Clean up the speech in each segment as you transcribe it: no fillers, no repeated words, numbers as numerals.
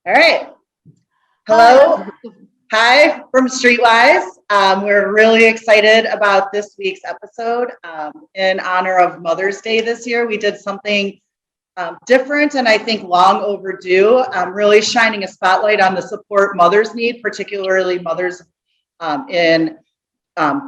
All right. Hello. Hi from Streetwise. We're really excited about this week's episode. In honor of Mother's Day this year, we did something different and I think long overdue, really shining a spotlight on the support mothers need, particularly mothers in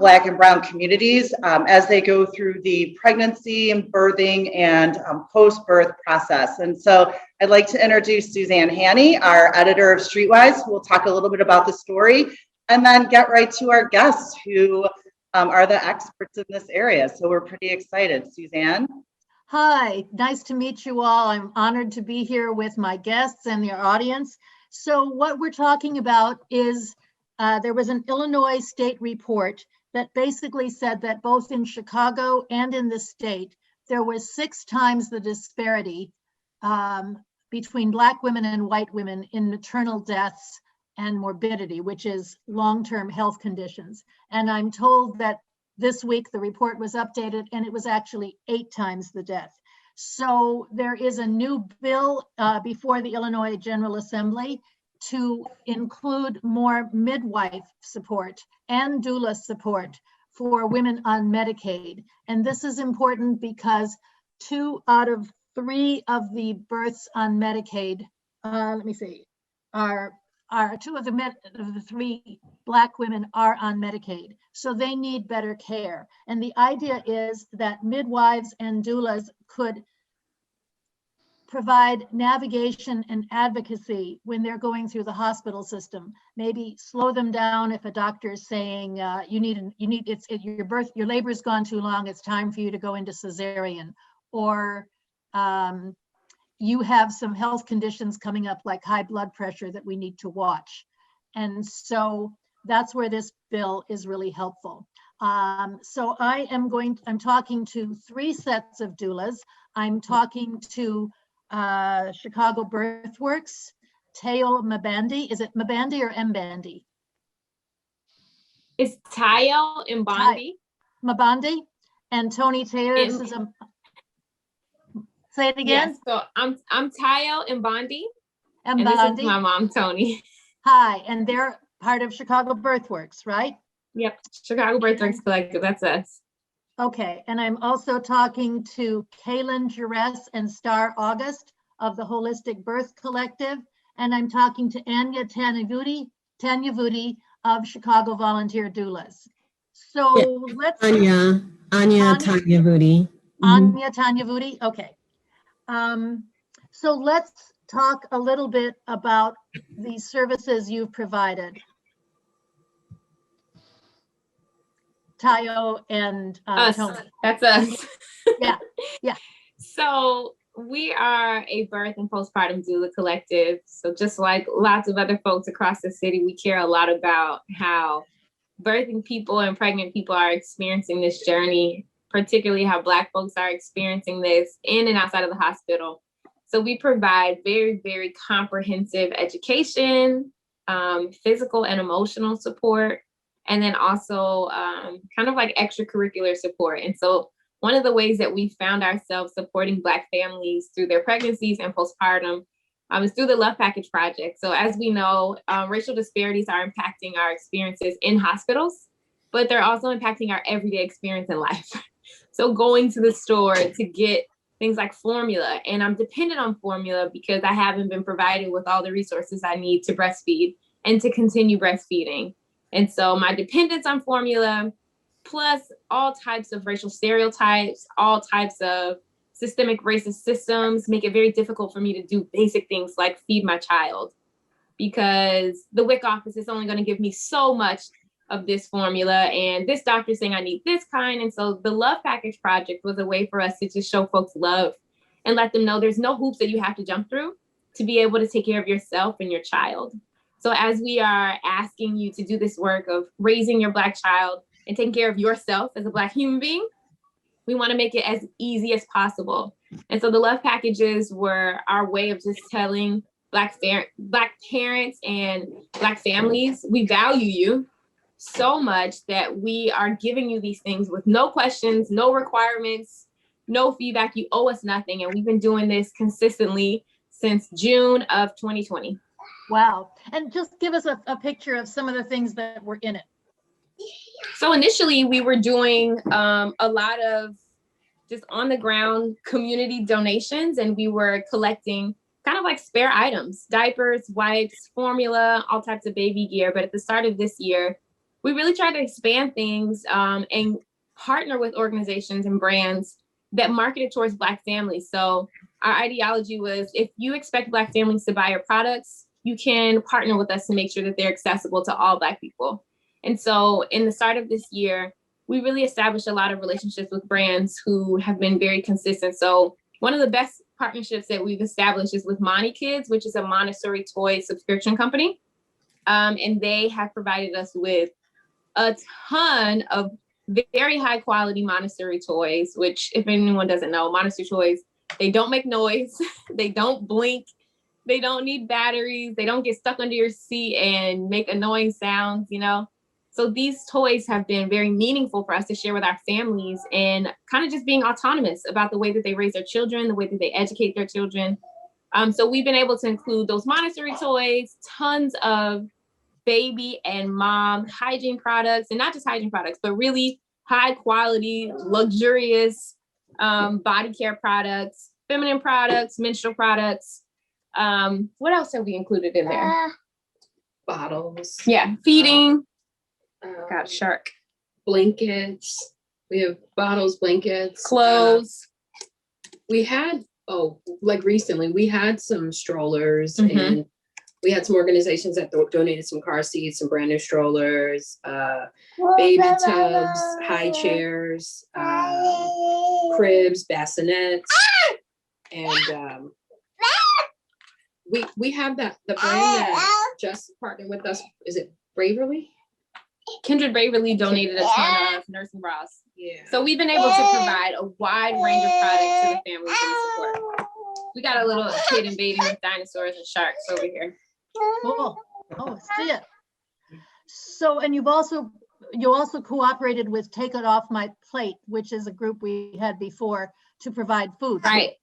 Black and Brown communities as they go through the pregnancy and birthing and post-birth process. And so I'd like to introduce Suzanne Haney, our editor of Streetwise, who will talk a little bit about the story and then get right to our guests who are the experts in this area. So we're pretty excited. Suzanne? Hi, nice to meet you all. I'm honored to be here with my guests and your audience. So what we're talking about is there was an Illinois state report that basically said that both in Chicago and in the state, there was 6 times the disparity between Black women and white women in maternal deaths and morbidity, which is long-term health conditions. And I'm told that this week the report was updated and it was actually 8 times the death. So there is a new bill before the Illinois General Assembly to include more midwife support and doula support for women on Medicaid. And this is important because 2 out of 3 of the births on Medicaid, are 2 of the 3 Black women are on Medicaid. So they need better care. And the idea is that midwives and doulas could provide navigation and advocacy when they're going through the hospital system. Maybe slow them down if a doctor is saying your labor's gone too long, it's time for you to go into cesarean, or you have some health conditions coming up like high blood pressure that we need to watch. And so that's where this bill is really helpful. So I'm talking to 3 sets of doulas. I'm talking to Chicago Birthworks, Tayo Mbandi. Is it Mbandi or Mbandi? It's Tayo Mbandi. Mbandi and Tony Taylor. This is say it again. Yes, so I'm Tayo Mbandi. And this is my mom, Tony. Hi, and they're part of Chicago Birthworks, right? Yep, Chicago Birthworks Collective, that's us. Okay, and I'm also talking to Kaylin Jerez and Star August of the Holistic Birth Collective, and I'm talking to Anya Tanyavudi of Chicago Volunteer Doulas. So let's Anya Tanyavudi. Anya Tanyavudi, okay. So let's talk a little bit about the services you've provided. Tayo and Tony. That's us. Yeah. So we are a birth and postpartum doula collective. So just like lots of other folks across the city, we care a lot about how birthing people and pregnant people are experiencing this journey, particularly how Black folks are experiencing this in and outside of the hospital. So we provide very, very comprehensive education, physical and emotional support, and then also kind of like extracurricular support. And so one of the ways that we found ourselves supporting Black families through their pregnancies and postpartum is through the Love Package Project. So as we know, racial disparities are impacting our experiences in hospitals, but they're also impacting our everyday experience in life. So going to the store to get things like formula, and I'm dependent on formula because I haven't been provided with all the resources I need to breastfeed and to continue breastfeeding. And so my dependence on formula, plus all types of racial stereotypes, all types of systemic racist systems make it very difficult for me to do basic things like feed my child, because the WIC office is only going to give me so much of this formula, and this doctor is saying I need this kind. And so the Love Package Project was a way for us to just show folks love and let them know there's no hoops that you have to jump through to be able to take care of yourself and your child. So as we are asking you to do this work of raising your Black child and taking care of yourself as a Black human being, we want to make it as easy as possible. And so the Love Packages were our way of just telling Black parents and Black families, we value you so much that we are giving you these things with no questions, no requirements, no feedback. You owe us nothing. And we've been doing this consistently since June of 2020. Wow. And just give us a picture of some of the things that were in it. So initially we were doing a lot of just on the ground community donations, and we were collecting kind of like spare items, diapers, wipes, formula, all types of baby gear. But at the start of this year, we really tried to expand things and partner with organizations and brands that marketed towards Black families. So our ideology was, if you expect Black families to buy your products, you can partner with us to make sure that they're accessible to all Black people. And so in the start of this year, we really established a lot of relationships with brands who have been very consistent. So one of the best partnerships that we've established is with Monty Kids, which is a Montessori toy subscription company. And they have provided us with a ton of very high quality Montessori toys, which if anyone doesn't know, Montessori toys, they don't make noise, they don't blink, they don't need batteries, they don't get stuck under your seat and make annoying sounds, you know? So these toys have been very meaningful for us to share with our families and kind of just being autonomous about the way that they raise their children, the way that they educate their children. So we've been able to include those Montessori toys, tons of baby and mom hygiene products, and not just hygiene products, but really high quality, luxurious body care products, feminine products, menstrual products. What else have we included in there? Bottles. Yeah, feeding. Got a shark. Blankets. We have bottles, blankets, Clothes. We had, like recently, we had some strollers Mhm. and we had some organizations that donated some car seats, some brand new strollers, baby tubs, high chairs, cribs, bassinets. And we have the brand that just partnered with us. Is it Braverly? Kindred Braverly donated a ton of nursing bras. Yeah. So we've been able to provide a wide range of products to the families in support. We got a little kid invading with dinosaurs and sharks over here. Cool. Oh, I see it. So, and you also cooperated with Take It Off My Plate, which is a group we had before to provide food. Right.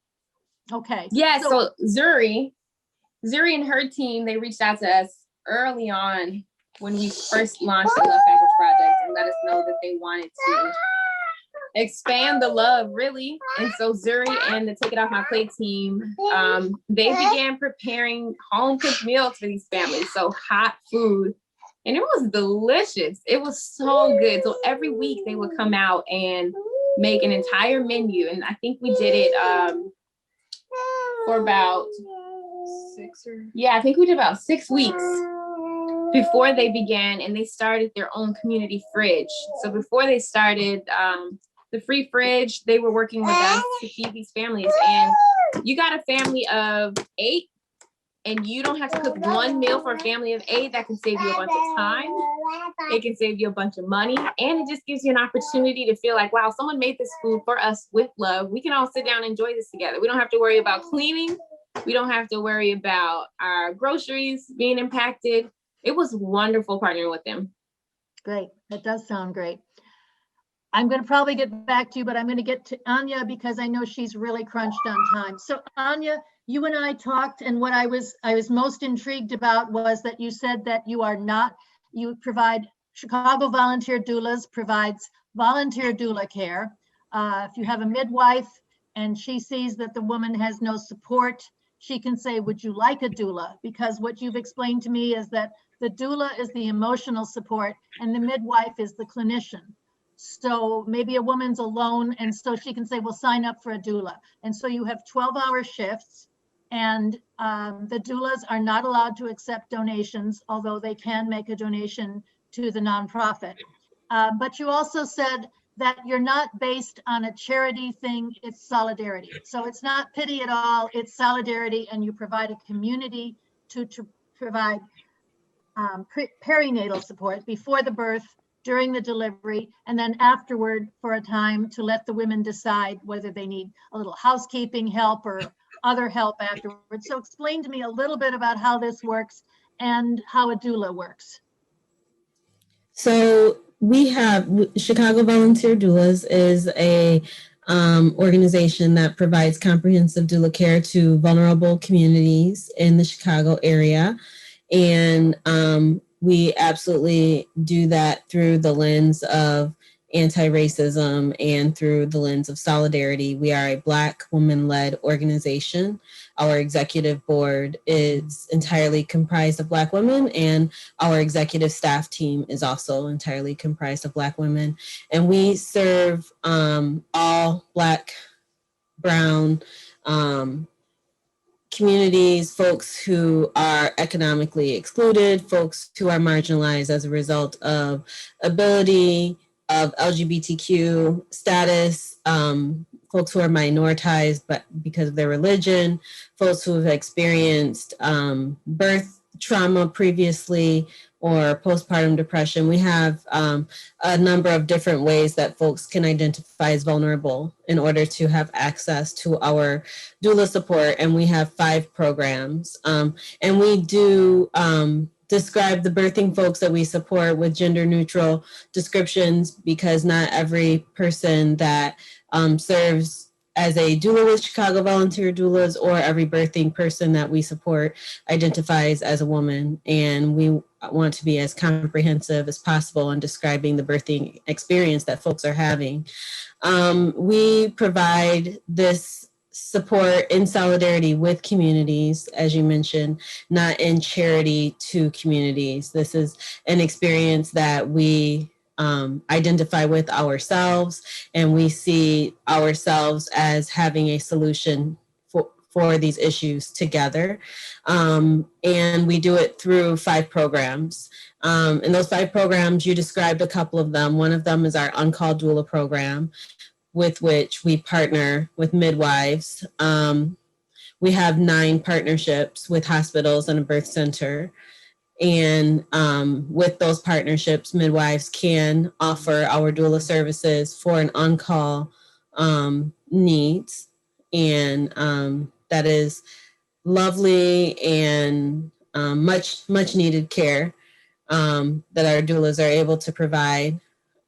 Okay. Yeah, so Zuri and her team, they reached out to us early on when we first launched the Love Package Project and let us know that they wanted to expand the love, really. And so Zuri and the Take It Off My Plate team, they began preparing home cooked meals for these families. So hot food, and it was delicious. It was so good. So every week they would come out and make an entire menu. And I think we did it for about I think we did about 6 weeks before they began, and they started their own community fridge. So before they started the free fridge, they were working with us to feed these families. And you got a family of 8, and you don't have to cook one meal for a family of 8. That can save you a bunch of time. It can save you a bunch of money. And it just gives you an opportunity to feel like, wow, someone made this food for us with love. We can all sit down and enjoy this together. We don't have to worry about cleaning. We don't have to worry about our groceries being impacted. It was wonderful partnering with them. Great. That does sound great. I'm going to probably get back to you, but I'm going to get to Anya because I know she's really crunched on time. So Anya, you and I talked, and what I was most intrigued about was that you said that you provide, Chicago Volunteer Doulas provides volunteer doula care. If you have a midwife and she sees that the woman has no support, she can say, would you like a doula? Because what you've explained to me is that the doula is the emotional support and the midwife is the clinician. So maybe a woman's alone, and so she can say, well, sign up for a doula. And so you have 12-hour shifts, and the doulas are not allowed to accept donations, although they can make a donation to the nonprofit. But you also said that you're not based on a charity thing, it's solidarity. So it's not pity at all, it's solidarity, and you provide a community to provide perinatal support before the birth, during the delivery, and then afterward for a time to let the women decide whether they need a little housekeeping help or other help afterwards. So explain to me a little bit about how this works and how a doula works. So we have Chicago Volunteer Doulas is a organization that provides comprehensive doula care to vulnerable communities in the Chicago area. And we absolutely do that through the lens of anti-racism and through the lens of solidarity. We are a Black woman-led organization. Our executive board is entirely comprised of Black women, and our executive staff team is also entirely comprised of Black women. And we serve all Black, brown, communities, folks who are economically excluded, folks who are marginalized as a result of ability, of LGBTQ status, folks who are minoritized but because of their religion, folks who have experienced birth trauma previously or postpartum depression. We have a number of different ways that folks can identify as vulnerable in order to have access to our doula support. And we have 5 programs. And we do describe the birthing folks that we support with gender neutral descriptions, because not every person that serves as a doula with Chicago Volunteer Doulas or every birthing person that we support identifies as a woman. And we want to be as comprehensive as possible in describing the birthing experience that folks are having. We provide this support in solidarity with communities, as you mentioned, not in charity to communities. This is an experience that we identify with ourselves, and we see ourselves as having a solution for these issues together. And we do it through 5 programs. And those 5 programs, you described a couple of them. One of them is our On-Call Doula program, with which we partner with midwives. We have 9 partnerships with hospitals and a birth center. And with those partnerships, midwives can offer our doula services for an on-call needs. And that is lovely and much needed care that our doulas are able to provide.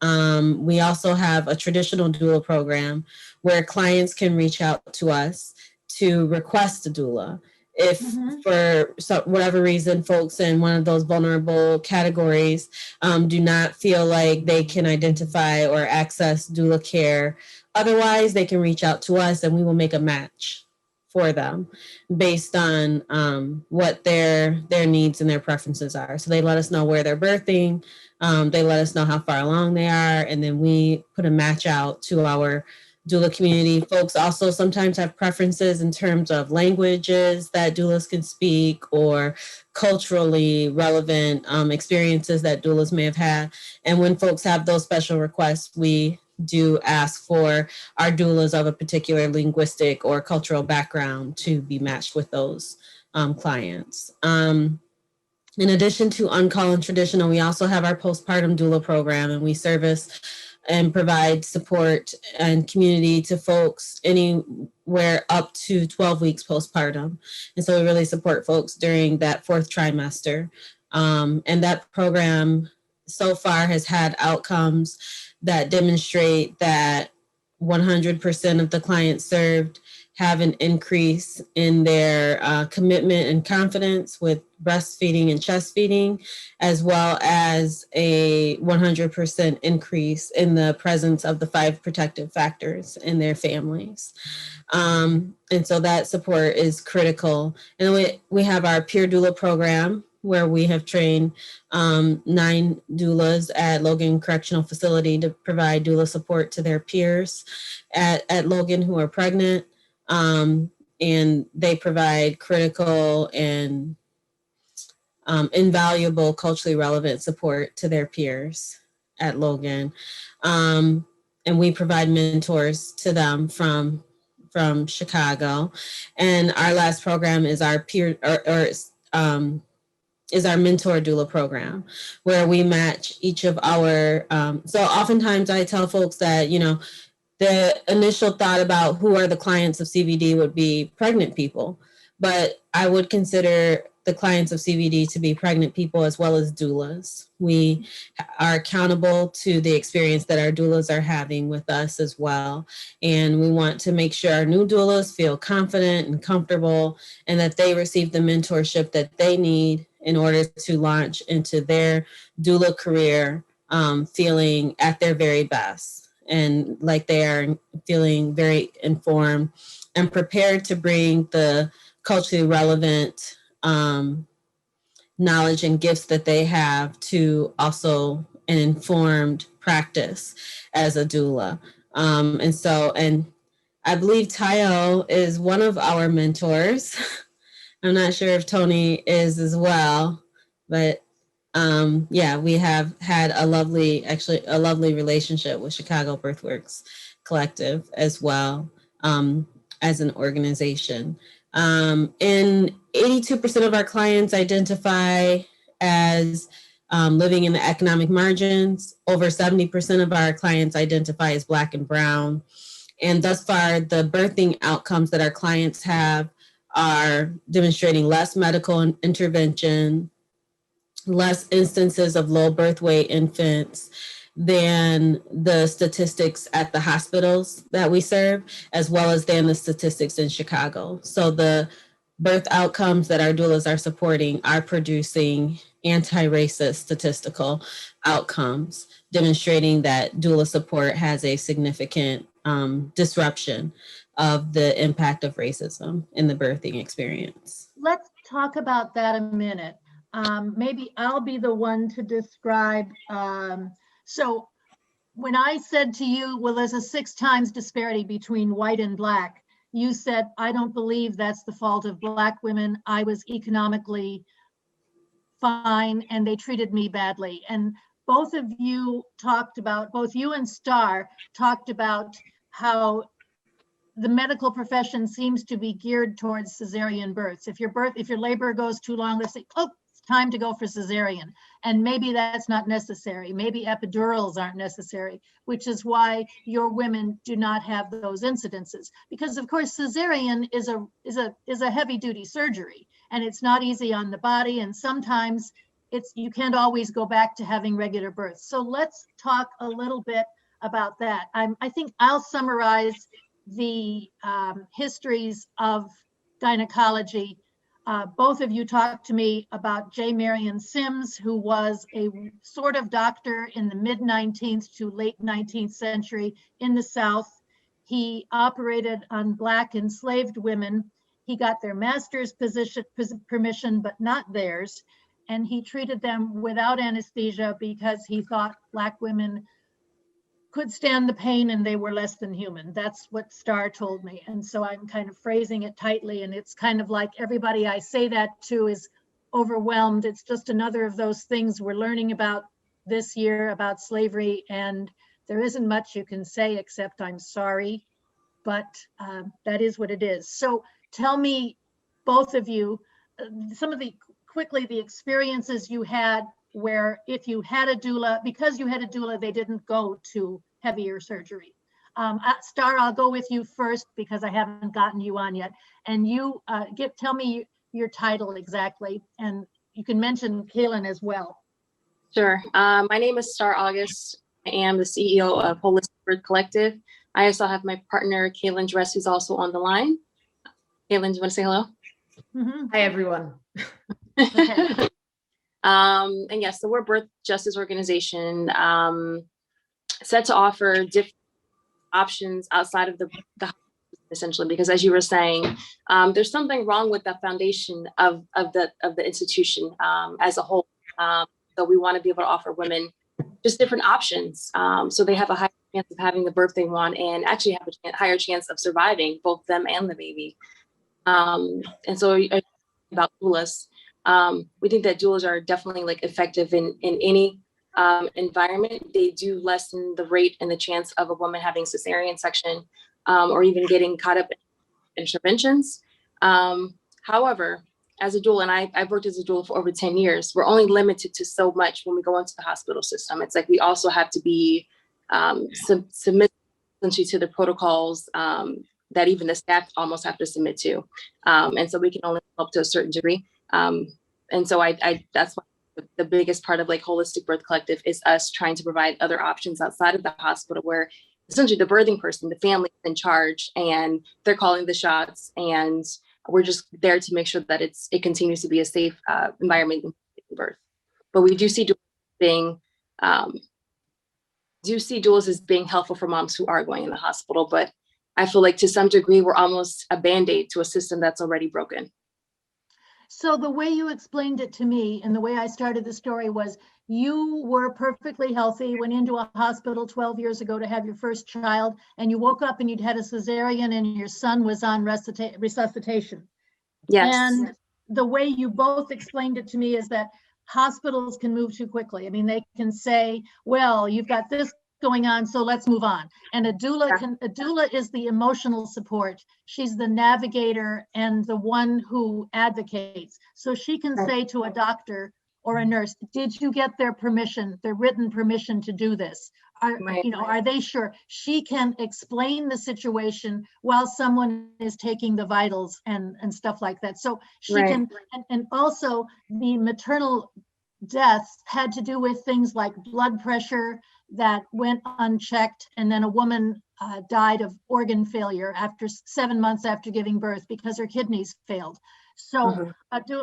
We also have a traditional doula program where clients can reach out to us to request a doula. If for whatever reason, folks in one of those vulnerable categories do not feel like they can identify or access doula care, otherwise they can reach out to us and we will make a match for them based on what their needs and their preferences are. So they let us know where they're birthing, they let us know how far along they are, and then we put a match out to our doula community. Folks also sometimes have preferences in terms of languages that doulas can speak or culturally relevant experiences that doulas may have had. And when folks have those special requests, we do ask for our doulas of a particular linguistic or cultural background to be matched with those clients. In addition to on-call and traditional, we also have our postpartum doula program, and we service and provide support and community to folks anywhere up to 12 weeks postpartum. And so we really support folks during that 4th trimester. And that program so far has had outcomes that demonstrate that 100% of the clients served have an increase in their commitment and confidence with breastfeeding and chest feeding, as well as a 100% increase in the presence of the 5 protective factors in their families. And so that support is critical. And we have our peer doula program, where we have trained 9 doulas at Logan Correctional Facility to provide doula support to their peers at Logan who are pregnant. And they provide critical and invaluable culturally relevant support to their peers at Logan. And we provide mentors to them from Chicago. And our last program is our is our mentor doula program, where we match each of our, so oftentimes I tell folks that, the initial thought about who are the clients of CVD would be pregnant people, but I would consider the clients of CVD to be pregnant people as well as doulas. We are accountable to the experience that our doulas are having with us as well. And we want to make sure our new doulas feel confident and comfortable, and that they receive the mentorship that they need in order to launch into their doula career feeling at their very best and like they are feeling very informed and prepared to bring the culturally relevant knowledge and gifts that they have to also an informed practice as a doula. And I believe Tayo is one of our mentors. I'm not sure if Tony is as well, but yeah, we have had a lovely relationship with Chicago Birthworks Collective as well as an organization. And 82% of our clients identify as living in the economic margins. Over 70% of our clients identify as Black and Brown. And thus far, the birthing outcomes that our clients have are demonstrating less medical intervention, less instances of low birth weight infants than the statistics at the hospitals that we serve, as well as than the statistics in Chicago. So the birth outcomes that our doulas are supporting are producing anti-racist statistical outcomes, demonstrating that doula support has a significant disruption of the impact of racism in the birthing experience. Let's talk about that a minute. Maybe I'll be the one to describe. So when I said to you, well, there's a 6 times disparity between white and Black, you said, I don't believe that's the fault of Black women. I was economically fine and they treated me badly. And both of you talked about, both you and Star talked about how the medical profession seems to be geared towards cesarean births. If your labor goes too long, they say, oh, it's time to go for cesarean. And maybe that's not necessary. Maybe epidurals aren't necessary, which is why your women do not have those incidences. Because of course, cesarean is a heavy duty surgery and it's not easy on the body. And sometimes you can't always go back to having regular births. So let's talk a little bit about that. I think I'll summarize the histories of gynecology. Both of you talked to me about J. Marion Sims, who was a sort of doctor in the mid-19th to late 19th century in the South. He operated on Black enslaved women. He got their master's permission, but not theirs. And he treated them without anesthesia because he thought Black women could stand the pain and they were less than human. That's what Star told me. And so I'm kind of phrasing it tightly. And it's kind of like everybody I say that to is overwhelmed. It's just another of those things we're learning about this year about slavery. And there isn't much you can say except I'm sorry, but that is what it is. So tell me, both of you, some of the experiences you had where if you had a doula, because you had a doula, they didn't go to heavier surgery. Star, I'll go with you first because I haven't gotten you on yet. And you tell me your title exactly, and you can mention Kaylin as well. Sure. My name is Star August. I am the CEO of Holistic Birth Collective. I also have my partner, Kaylin Dress, who's also on the line. Kaylin, do you want to say hello? Mm-hmm. Hi, everyone. Okay. And yes, so we're a birth justice organization set to offer different options outside of the essentially, because as you were saying, there's something wrong with the foundation of the institution as a whole. So we want to be able to offer women just different options, so they have a higher chance of having the birth they want and actually have a higher chance of surviving, both them and the baby. And so about doulas. We think that doulas are definitely like effective in any environment. They do lessen the rate and the chance of a woman having cesarean section or even getting caught up in interventions. However, as a doula, and I've worked as a doula for over 10 years, we're only limited to so much when we go into the hospital system. It's like we also have to be submit essentially to the protocols that even the staff almost have to submit to. And so we can only help to a certain degree. And so that's why the biggest part of like Holistic Birth Collective is us trying to provide other options outside of the hospital where essentially the birthing person, the family is in charge and they're calling the shots and We're just there to make sure that it continues to be a safe environment in birth. But we do see doulas as being helpful for moms who are going in the hospital. But I feel like to some degree, we're almost a Band-Aid to a system that's already broken. So the way you explained it to me and the way I started the story was you were perfectly healthy, went into a hospital 12 years ago to have your first child, and you woke up and you'd had a cesarean and your son was on resuscitation. Yes. And the way you both explained it to me is that hospitals can move too quickly. I mean, they can say, well, you've got this going on, so let's move on. And a doula is the emotional support. She's the navigator and the one who advocates. So she can say to a doctor or a nurse, did you get their permission, their written permission to do this? Are they sure? She can explain the situation while someone is taking the vitals and stuff like that. So she can, and also the maternal deaths had to do with things like blood pressure that went unchecked, and then a woman died of organ failure after 7 months after giving birth because her kidneys failed. So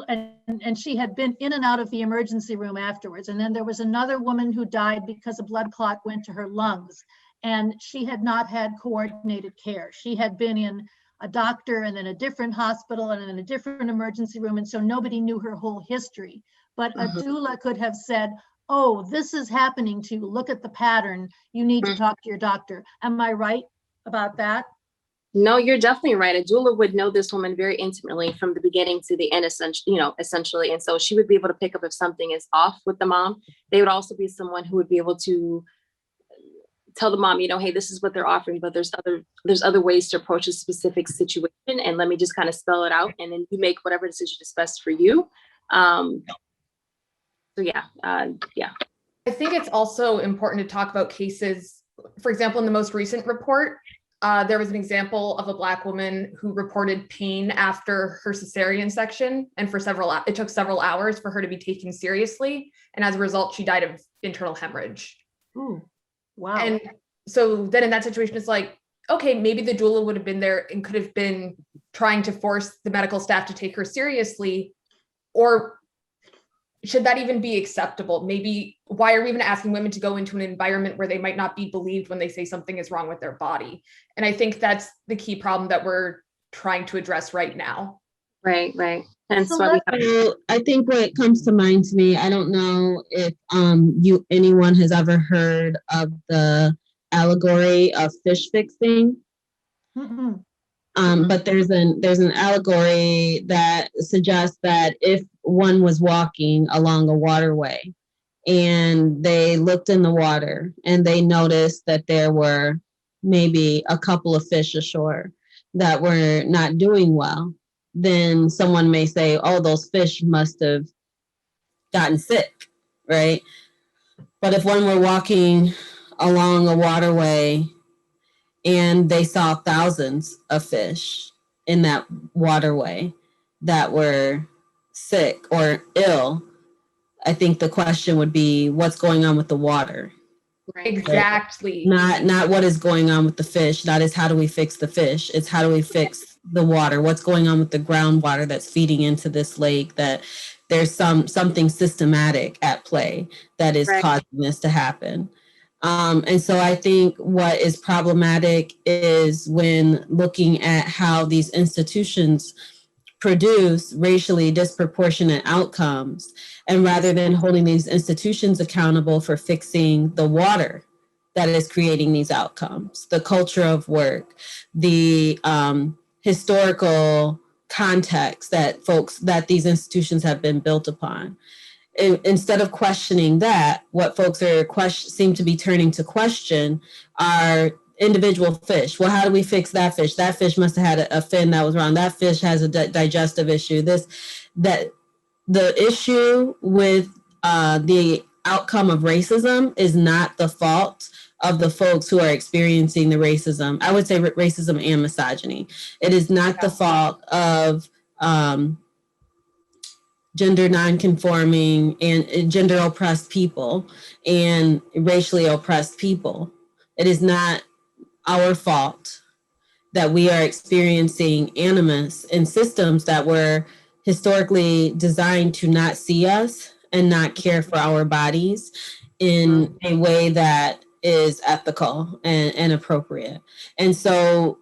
and she had been in and out of the emergency room afterwards. And then there was another woman who died because a blood clot went to her lungs, and she had not had coordinated care. She had been in a doctor and then a different hospital and then a different emergency room, and so nobody knew her whole history. But a doula could have said, oh, this is happening to you. Look at the pattern. You need to talk to your doctor. Am I right about that? No, you're definitely right. A doula would know this woman very intimately from the beginning to the end, essentially. And so she would be able to pick up if something is off with the mom. They would also be someone who would be able to tell the mom, hey, this is what they're offering, but there's other ways to approach a specific situation. And let me just kind of spell it out. And then you make whatever decision is best for you. Yeah. I think it's also important to talk about cases. For example, in the most recent report, there was an example of a Black woman who reported pain after her cesarean section, and it took several hours for her to be taken seriously. And as a result, she died of internal hemorrhage. Ooh, wow. And so then in that situation, it's like, okay, maybe the doula would have been there and could have been trying to force the medical staff to take her seriously, or should that even be acceptable? Maybe why are we even asking women to go into an environment where they might not be believed when they say something is wrong with their body? And I think that's the key problem that we're trying to address right now. Right. And So So I think what comes to mind to me, I don't know if anyone has ever heard of the allegory of fish fixing. Mm-mm. But there's an allegory that suggests that if one was walking along a waterway and they looked in the water and they noticed that there were maybe a couple of fish ashore that were not doing well, then someone may say, oh, those fish must have gotten sick, right? But if one were walking along a waterway and they saw thousands of fish in that waterway that were sick or ill, I think the question would be, what's going on with the water? Right. Exactly. Not what is going on with the fish. That is, how do we fix the fish? It's how do we fix the water? What's going on with the groundwater that's feeding into this lake? That there's something systematic at play that is causing this to happen. And so I think what is problematic is when looking at how these institutions produce racially disproportionate outcomes, and rather than holding these institutions accountable for fixing the water that is creating these outcomes, the culture of work, the historical context that these institutions have been built upon. Instead of questioning that, what folks seem to be turning to question are individual fish. Well, how do we fix that fish? That fish must have had a fin that was wrong. That fish has a digestive issue. The issue with the outcome of racism is not the fault of the folks who are experiencing the racism. I would say racism and misogyny. It is not the fault of gender nonconforming and gender oppressed people and racially oppressed people. It is not our fault that we are experiencing animus in systems that were historically designed to not see us and not care for our bodies in a way that is ethical and appropriate. And so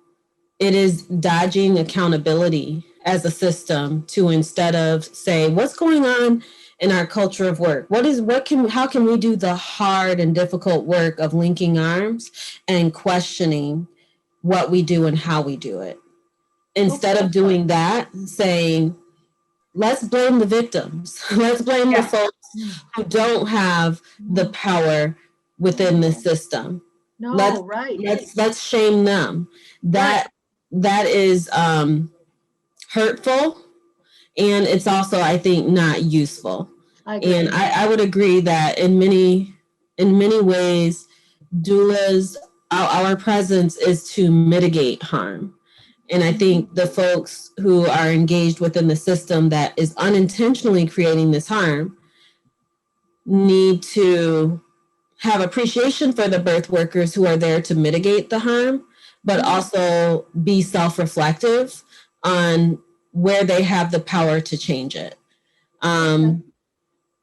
it is dodging accountability as a system to, instead of say, what's going on in our culture of work? How can we do the hard and difficult work of linking arms and questioning what we do and how we do it? Instead of doing that, saying, let's blame the victims. Let's blame the folks who don't have the power within the system. No, right. Let's shame them. That is hurtful, and it's also, I think, not useful. And I would agree that in many ways, doulas, our presence is to mitigate harm. And I think the folks who are engaged within the system that is unintentionally creating this harm need to have appreciation for the birth workers who are there to mitigate the harm, but also be self-reflective on where they have the power to change it.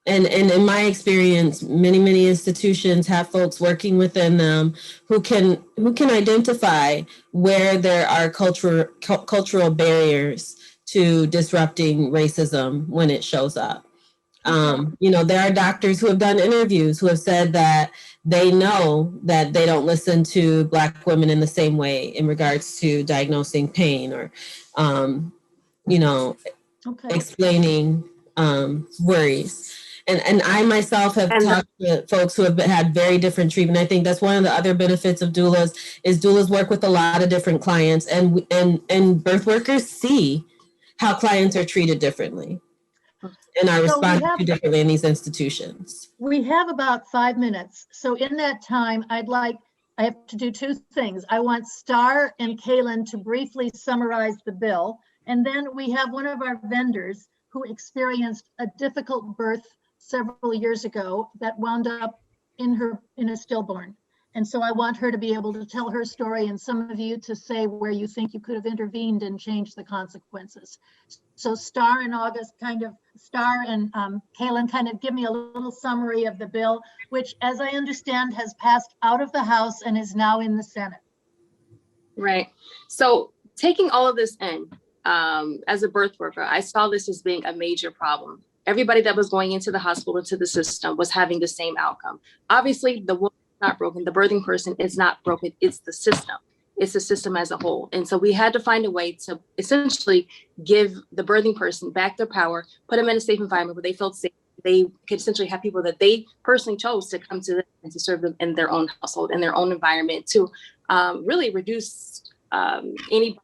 And in my experience, many institutions have folks working within them who can identify where there are cultural barriers to disrupting racism when it shows up. There are doctors who have done interviews who have said that they know that they don't listen to Black women in the same way in regards to diagnosing pain or, explaining worries. And I myself have talked to folks who have had very different treatment. I think that's one of the other benefits of doulas is doulas work with a lot of different clients, and birth workers see how clients are treated differently and are responded to differently in these institutions. We have about 5 minutes. So in that time, I have to do two things. I want Star and Kaylin to briefly summarize the bill. And then we have one of our vendors who experienced a difficult birth several years ago that wound up in a stillborn. And so I want her to be able to tell her story, and some of you to say where you think you could have intervened and changed the consequences. So Star and Kaylin kind of give me a little summary of the bill, which, as I understand, has passed out of the House and is now in the Senate. Right. So taking all of this in, as a birth worker, I saw this as being a major problem. Everybody that was going into the hospital, into the system, was having the same outcome. Obviously, the woman is not broken. The birthing person is not broken. It's the system. It's the system as a whole. And so we had to find a way to essentially give the birthing person back their power, put them in a safe environment where they felt safe. They could essentially have people that they personally chose to come to them and to serve them in their own household, in their own environment, to really reduce any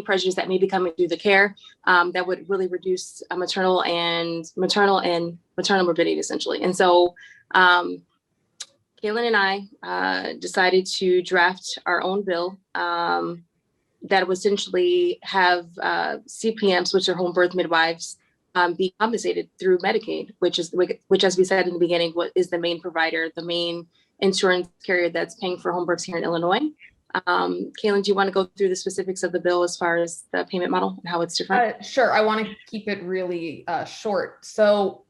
prejudice that may be coming through the care, that would really reduce maternal morbidity, essentially. And so Kaylin and I decided to draft our own bill that would essentially have CPMs, which are home birth midwives, be compensated through Medicaid, which, as we said in the beginning, what is the main provider, the main insurance carrier that's paying for home births here in Illinois. Kaylin, do you want to go through the specifics of the bill as far as the payment model and how it's different? Sure. I want to keep it really short. So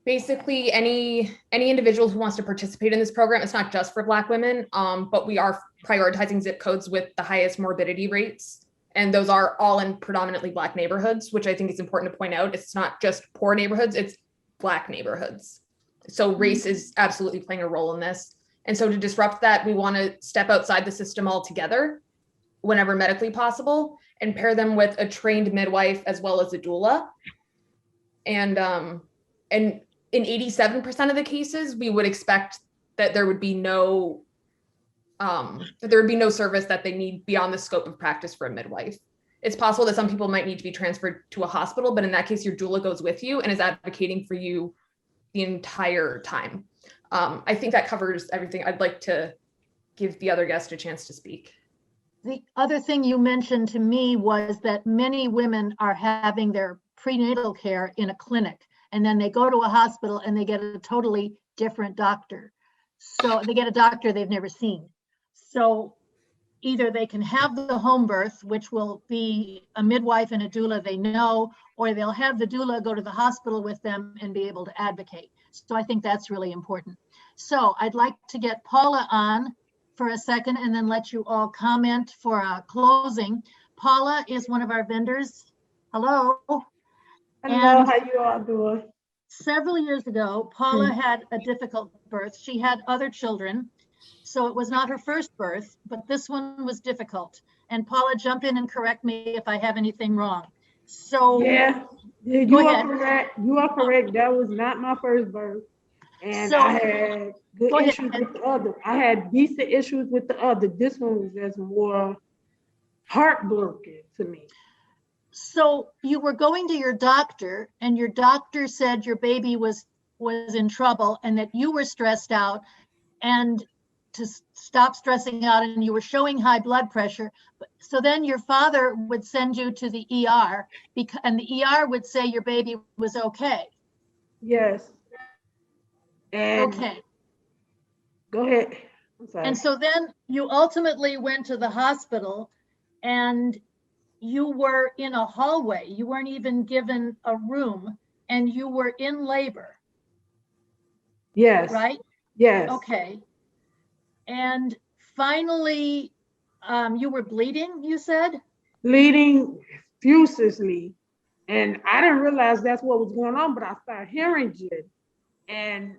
basically, any individual who wants to participate in this program, it's not just for Black women, but we are prioritizing zip codes with the highest morbidity rates. And those are all in predominantly Black neighborhoods, which I think is important to point out. It's not just poor neighborhoods, it's Black neighborhoods. So race is absolutely playing a role in this. And so to disrupt that, we want to step outside the system altogether whenever medically possible and pair them with a trained midwife as well as a doula. And in 87% of the cases, we would expect that there would be no service that they need beyond the scope of practice for a midwife. It's possible that some people might need to be transferred to a hospital, but in that case, your doula goes with you and is advocating for you the entire time. I think that covers everything. I'd like to give the other guest a chance to speak. The other thing you mentioned to me was that many women are having their prenatal care in a clinic, and then they go to a hospital and they get a totally different doctor. So they get a doctor they've never seen. So either they can have the home birth, which will be a midwife and a doula they know, or they'll have the doula go to the hospital with them and be able to advocate. So I think that's really important. So I'd like to get Paula on for a second and then let you all comment for a closing. Paula is one of our vendors. Hello. Hello, And how you all doing? several years ago, Paula had a difficult birth. She had other children, so it was not her first birth, but this one was difficult. And Paula, jump in and correct me if I have anything wrong. So Yeah, you Go are ahead. correct. You are correct. That was not my first birth. And So- I had good Go ahead. issues with the other. I had decent issues with the other. This one was just more heartbroken to me. So you were going to your doctor and your doctor said your baby was in trouble and that you were stressed out and to stop stressing out, and you were showing high blood pressure. So then your father would send you to the ER and the ER would say your baby was okay. Yes. And Okay. go ahead. I'm sorry. And so then you ultimately went to the hospital and you were in a hallway. You weren't even given a room and you were in labor, Yes. right? Yes. Okay. And finally, you were bleeding, you said? Bleeding furiously. And I didn't realize that's what was going on, but I started hemorrhaging. And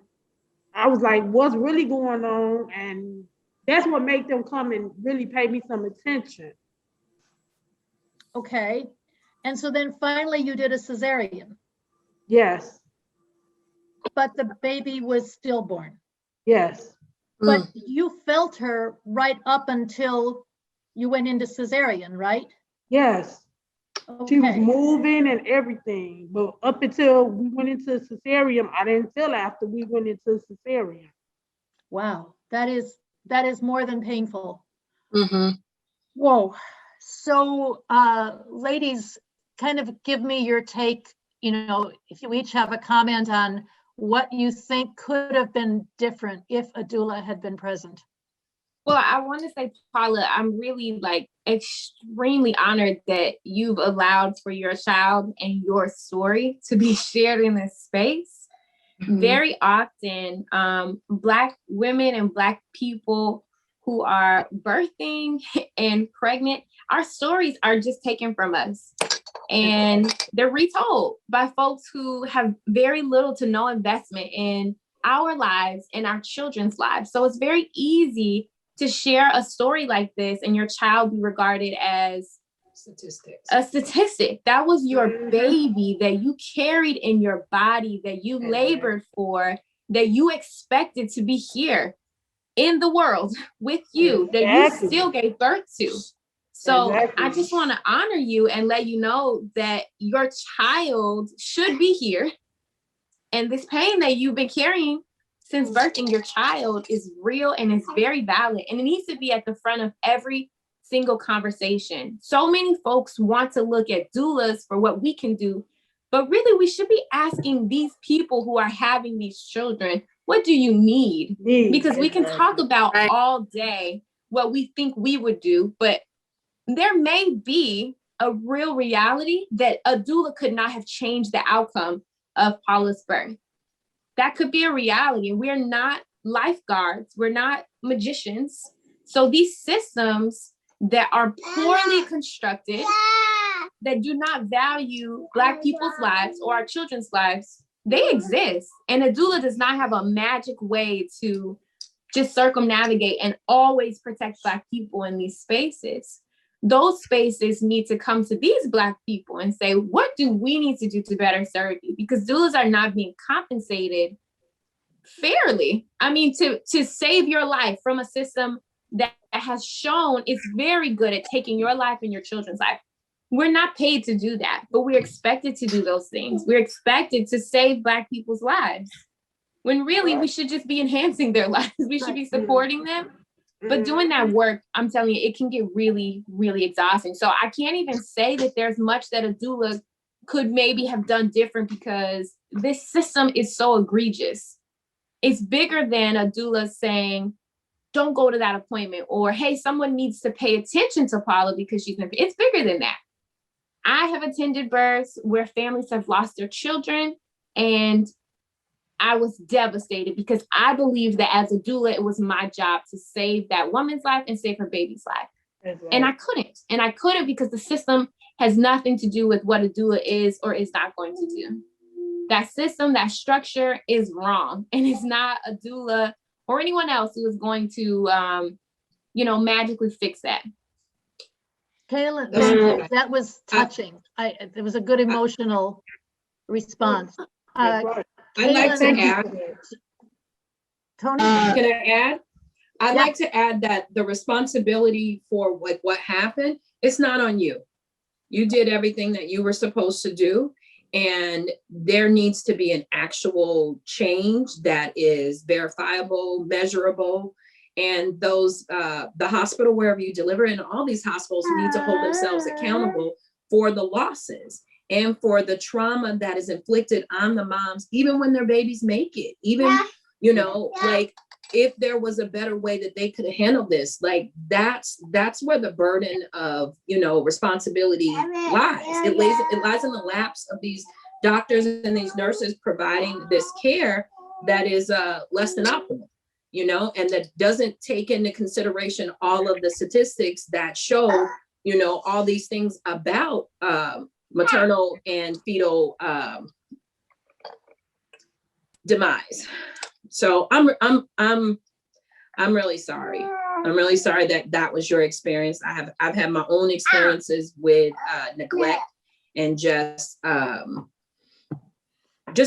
I was like, what's really going on? And that's what made them come and really pay me some attention. Okay. And so then finally you did a cesarean, Yes. but the baby was stillborn. Yes. But you felt her right up until you went into cesarean, right? Yes. She was Okay. moving and everything. But up until we went into cesarean, I didn't feel after we went into cesarean. Wow. That is more than painful. Mhm. Whoa. So, ladies, kind of give me your take, if you each have a comment on what you think could have been different if a doula had been present. Well, I want to say, Paula, I'm really extremely honored that you've allowed for your child and your story to be shared in this space. Mhm. Very often, Black women and Black people who are birthing and pregnant, our stories are just taken from us. And they're retold by folks who have very little to no investment in our lives and our children's lives. So it's very easy to share a story like this and your child be regarded as a statistic. That was your baby that you carried in your body, that you labored for, that you expected to be here in the world with you, that you still gave birth to. So I just want to honor you and let you know that your child should be here. And this pain that you've been carrying since birthing your child is real and is very valid. And it needs to be at the front of every single conversation. So many folks want to look at doulas for what we can do, but really we should be asking these people who are having these children, what do you need? Because we can talk about all day what we think we would do, but there may be a real reality that a doula could not have changed the outcome of Paula's birth. That could be a reality. We're not lifeguards. We're not magicians. So these systems that are poorly constructed, that do not value Black people's lives or our children's lives, they exist. And a doula does not have a magic way to just circumnavigate and always protect Black people in these spaces. Those spaces need to come to these Black people and say, what do we need to do to better serve you? Because doulas are not being compensated fairly. I mean, to save your life from a system that has shown it's very good at taking your life and your children's life. We're not paid to do that, but we're expected to do those things. We're expected to save Black people's lives, when really we should just be enhancing their lives. We should be supporting them. But doing that work, I'm telling you, it can get really, really exhausting. So I can't even say that there's much that a doula could maybe have done different because this system is so egregious. It's bigger than a doula saying, don't go to that appointment, or hey, someone needs to pay attention to Paula because it's bigger than that. I have attended births where families have lost their children, and I was devastated because I believed that as a doula, it was my job to save that woman's life and save her baby's life. Right. And I couldn't because the system has nothing to do with what a doula is or is not going to do. That system, that structure is wrong, and it's not a doula or anyone else who is going to, magically fix that. Kayla, that was touching. It was a good emotional response. I'd like to add. Tony, can I add? I'd like to add that the responsibility for what happened, it's not on you. You did everything that you were supposed to do. And there needs to be an actual change that is verifiable, measurable. And those, the hospital, wherever you deliver, and all these hospitals need to hold themselves accountable for the losses and for the trauma that is inflicted on the moms, even when their babies make it. Even, like, if there was a better way that they could handle this, like that's where the burden of, responsibility lies. It lies in the laps of these doctors and these nurses providing this care that is less than optimal, and that doesn't take into consideration all of the statistics that show, all these things about maternal and fetal demise. So I'm really sorry. I'm really sorry that was your experience. I've had my own experiences with neglect and just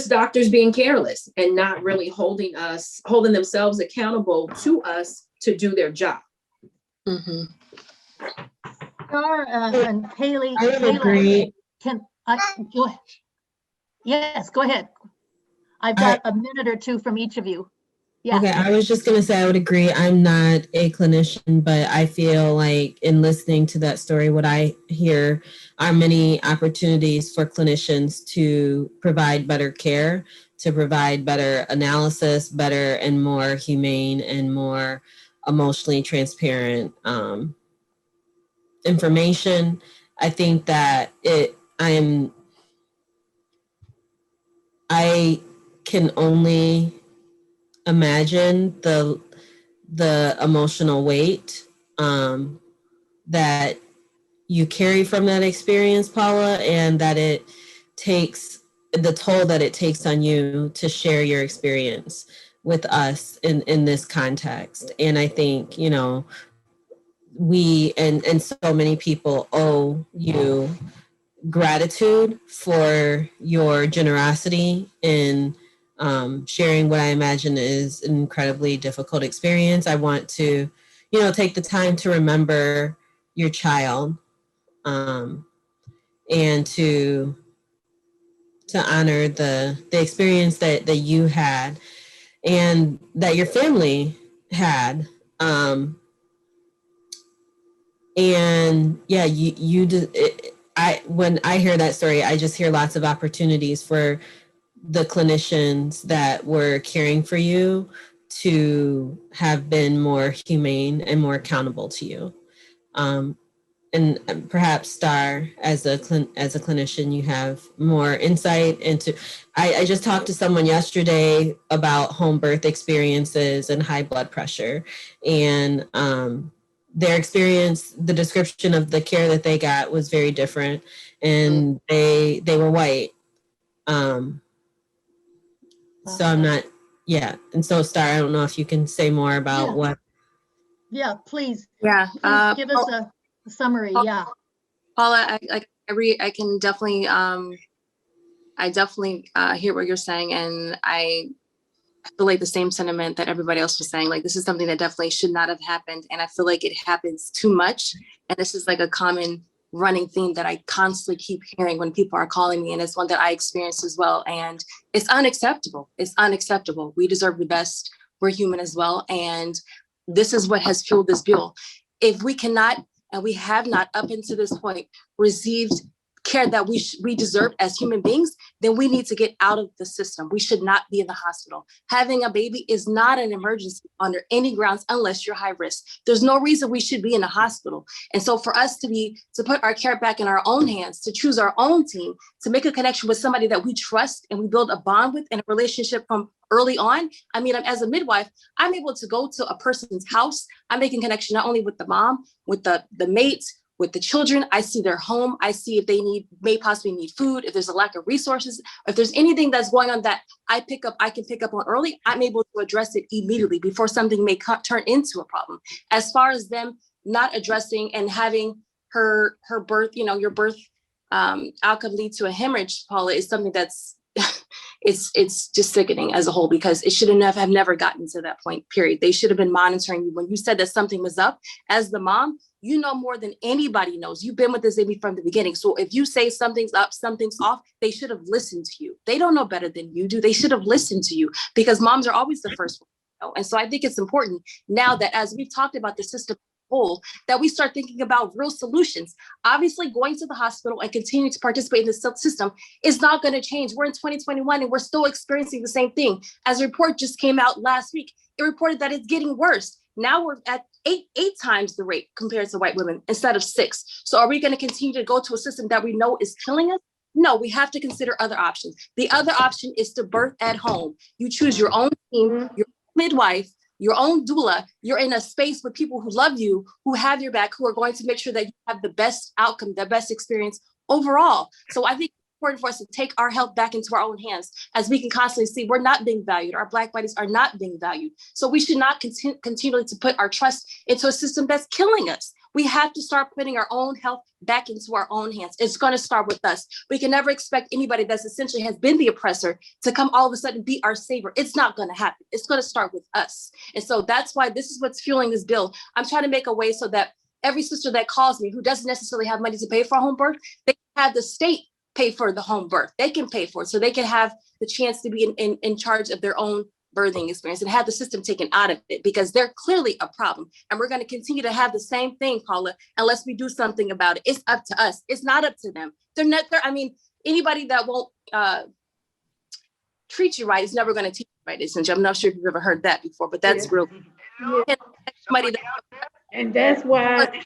doctors being careless and not really holding themselves accountable to us to do their job. Mm-hmm. Star and Haley, I would agree. Go ahead. Yes, go ahead. I've got a minute or two from each of you. Yeah. Okay, I was just going to say I would agree. I'm not a clinician, but I feel like in listening to that story, what I hear are many opportunities for clinicians to provide better care, to provide better analysis, better and more humane and more emotionally transparent information. I think that I can only imagine the emotional weight that you carry from that experience, Paula, and that it takes the toll that it takes on you to share your experience with us in this context. And I think, we and so many people owe you gratitude for your generosity in sharing what I imagine is an incredibly difficult experience. I want to, take the time to remember your child and to honor the experience that you had and that your family had. And yeah, you did. When I hear that story, I just hear lots of opportunities for the clinicians that were caring for you to have been more humane and more accountable to you. And perhaps Star, as a clinician, you have more insight into. I just talked to someone yesterday about home birth experiences and high blood pressure, and their experience, the description of the care that they got was very different, and they were white. So I'm not, and so Star, I don't know if you can say more about what. Yeah, please. Yeah. Please give us a summary. Yeah. Paula, I can definitely, I definitely hear what you're saying, and I feel like the same sentiment that everybody else was saying. Like, this is something that definitely should not have happened, and I feel like it happens too much. And this is like a common running theme that I constantly keep hearing when people are calling me, and it's one that I experienced as well. And it's unacceptable. It's unacceptable. We deserve the best. We're human as well, and this is what has fueled this bill. If we cannot, and we have not up until this point, received care that we deserve as human beings, then we need to get out of the system. We should not be in the hospital. Having a baby is not an emergency under any grounds unless you're high risk. There's no reason we should be in the hospital. And so for us to put our care back in our own hands, to choose our own team, to make a connection with somebody that we trust and we build a bond with and a relationship from early on. I mean, as a midwife, I'm able to go to a person's house. I'm making connection not only with the mom, with the mates, with the children. I see their home. I see if they may possibly need food, if there's a lack of resources, if there's anything that's going on that I can pick up on early, I'm able to address it immediately before something may turn into a problem. As far as them not addressing and having her birth, your birth outcome lead to a hemorrhage, Paula, is something that's it's just sickening as a whole, because it should have never gotten to that point, period. They should have been monitoring you. When you said that something was up, as the mom, you know more than anybody knows. You've been with this baby from the beginning. So if you say something's up, something's off, they should have listened to you. They don't know better than you do. They should have listened to you, because moms are always the first one to know. And so I think it's important now that as we've talked about the system whole, that we start thinking about real solutions. Obviously, going to the hospital and continuing to participate in the system is not going to change. We're in 2021 and we're still experiencing the same thing. As a report just came out last week, it reported that it's getting worse. Now we're at eight times the rate compared to white women instead of 6. So are we going to continue to go to a system that we know is killing us? No, we have to consider other options. The other option is to birth at home. You choose your own team, your midwife, your own doula. You're in a space with people who love you, who have your back, who are going to make sure that you have the best outcome, the best experience overall. So I think it's important for us to take our health back into our own hands, as we can constantly see we're not being valued. Our Black bodies are not being valued. So we should not continually to put our trust into a system that's killing us. We have to start putting our own health back into our own hands. It's going to start with us. We can never expect anybody that's essentially has been the oppressor to come all of a sudden be our savior. It's not going to happen. It's going to start with us. And so that's why this is what's fueling this bill. I'm trying to make a way so that every sister that calls me who doesn't necessarily have money to pay for a home birth, they can have the state pay for the home birth. They can pay for it so they can have the chance to be in charge of their own birthing experience and have the system taken out of it, because they're clearly a problem. And we're going to continue to have the same thing, Paula, unless we do something about it. It's up to us. It's not up to them. They're not there. I mean, anybody that won't treat you right is never going to teach you right. Essentially, I'm not sure if you've ever heard that before, but that's real. Yeah. And that's why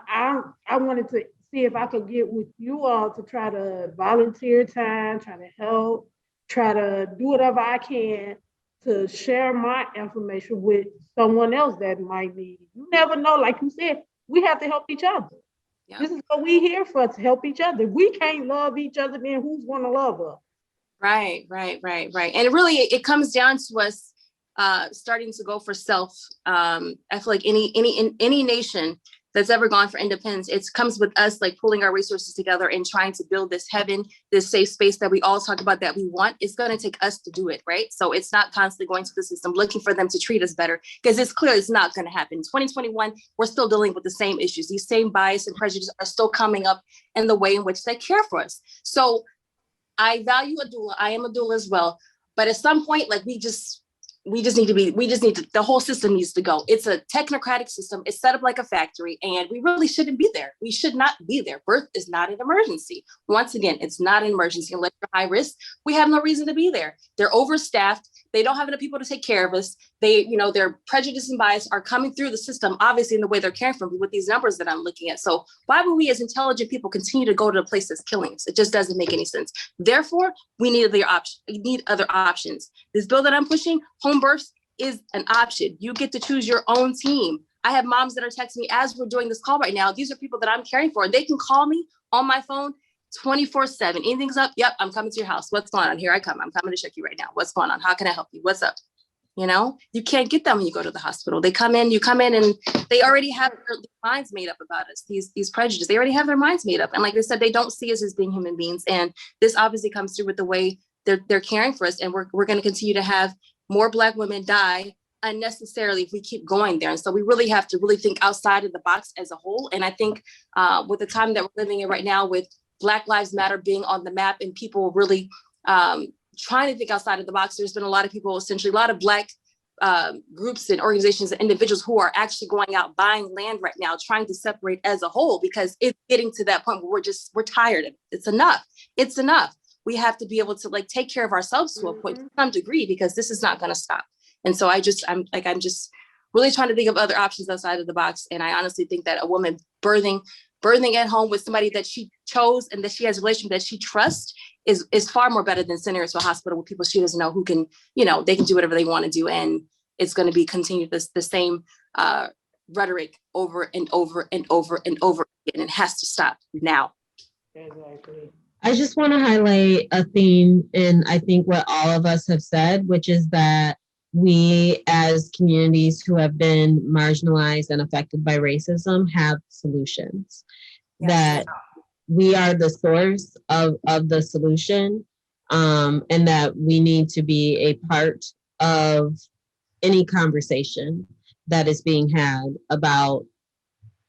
I wanted to see if I could get with you all to try to volunteer time, try to help, try to do whatever I can to share my information with someone else that might need it. You never know, like you said, we have to help each other. Yeah. This is what we're here for, to help each other. We can't love each other, then who's going to love us? Right. And it really comes down to us starting to go for self. I feel like any nation that's ever gone for independence, it comes with us like pulling our resources together and trying to build this heaven, this safe space that we all talk about that we want. It's going to take us to do it, right? So it's not constantly going to the system looking for them to treat us better, because it's clear it's not going to happen. In 2021, we're still dealing with the same issues. These same bias and prejudice are still coming up in the way in which they care for us. So I value a doula. I am a doula as well. But at some point, like we just need to, the whole system needs to go. It's a technocratic system. It's set up like a factory, and we really shouldn't be there. We should not be there. Birth is not an emergency. Once again, it's not an emergency unless you're high risk. We have no reason to be there. They're overstaffed. They don't have enough people to take care of us. Their prejudice and bias are coming through the system, obviously in the way they're caring for me with these numbers that I'm looking at. So why would we as intelligent people continue to go to a place that's killing us? It just doesn't make any sense. Therefore, we need other options. This bill that I'm pushing, home births, is an option. You get to choose your own team. I have moms that are texting me as we're doing this call right now. These are people that I'm caring for. They can call me on my phone 24/7. Anything's up? Yep, I'm coming to your house. What's going on? Here I come. I'm coming to check you right now. What's going on? How can I help you? What's up? You can't get them when you go to the hospital. You come in and they already have their minds made up about us, these prejudices. They already have their minds made up. And like I said, they don't see us as being human beings. And this obviously comes through with the way they're caring for us. And we're going to continue to have more Black women die unnecessarily if we keep going there. And so we really have to really think outside of the box as a whole. And I think with the time that we're living in right now, with Black Lives Matter being on the map and people really trying to think outside of the box, there's been a lot of people, essentially a lot of Black groups and organizations and individuals who are actually going out buying land right now, trying to separate as a whole, because it's getting to that point where we're tired of it. It's enough. It's enough. We have to be able to like take care of ourselves to a point, to some degree, because this is not going to stop. And so I'm just really trying to think of other options outside of the box. And I honestly think that a woman birthing at home with somebody that she chose and that she has a relationship that she trusts is far more better than sending her to a hospital with people she doesn't know who can, they can do whatever they want to do. And it's going to be continued the same rhetoric over and over and over and over again. It has to stop now. Exactly. I just want to highlight a theme in, I think, what all of us have said, which is that we as communities who have been marginalized and affected by racism have solutions. Yes. That we are the source of the solution, and that we need to be a part of any conversation that is being had about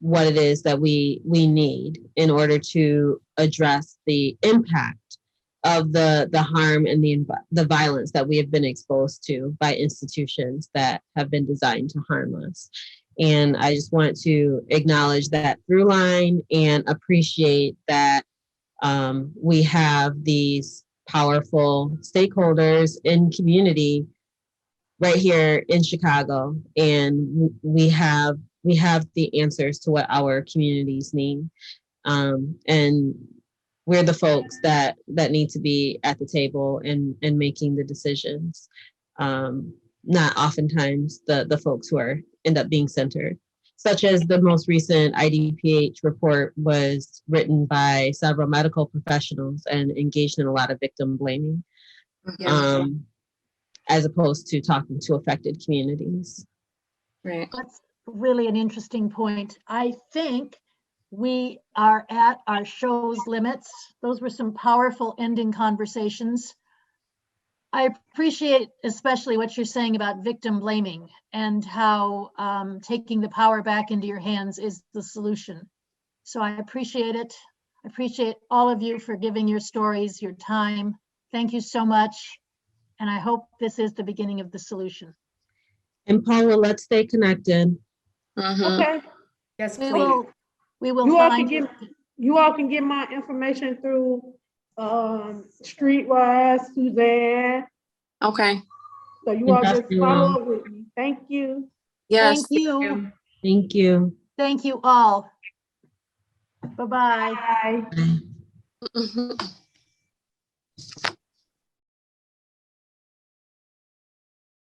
what it is that we need in order to address the impact of the harm and the violence that we have been exposed to by institutions that have been designed to harm us. And I just want to acknowledge that through line and appreciate that we have these powerful stakeholders in community right here in Chicago, and we have the answers to what our communities need, and we're the folks that need to be at the table and making the decisions, not oftentimes the folks who end up being centered, such as the most recent IDPH report was written by several medical professionals and engaged in a lot of victim blaming. Yeah. As opposed to talking to affected communities. Right. That's really an interesting point. I think we are at our show's limits. Those were some powerful ending conversations. I appreciate especially what you're saying about victim blaming and how taking the power back into your hands is the solution. So I appreciate it. I appreciate all of you for giving your stories, your time. Thank you so much. And I hope this is the beginning of the solution. And Paula, let's stay connected. Okay. Yes, We please. will You all find can get my information through Streetwise, Suzanne. Okay. So you all just follow up with me. Thank you. Yes. Thank you. Thank you. Thank you all. Bye-bye. Bye. Mhm.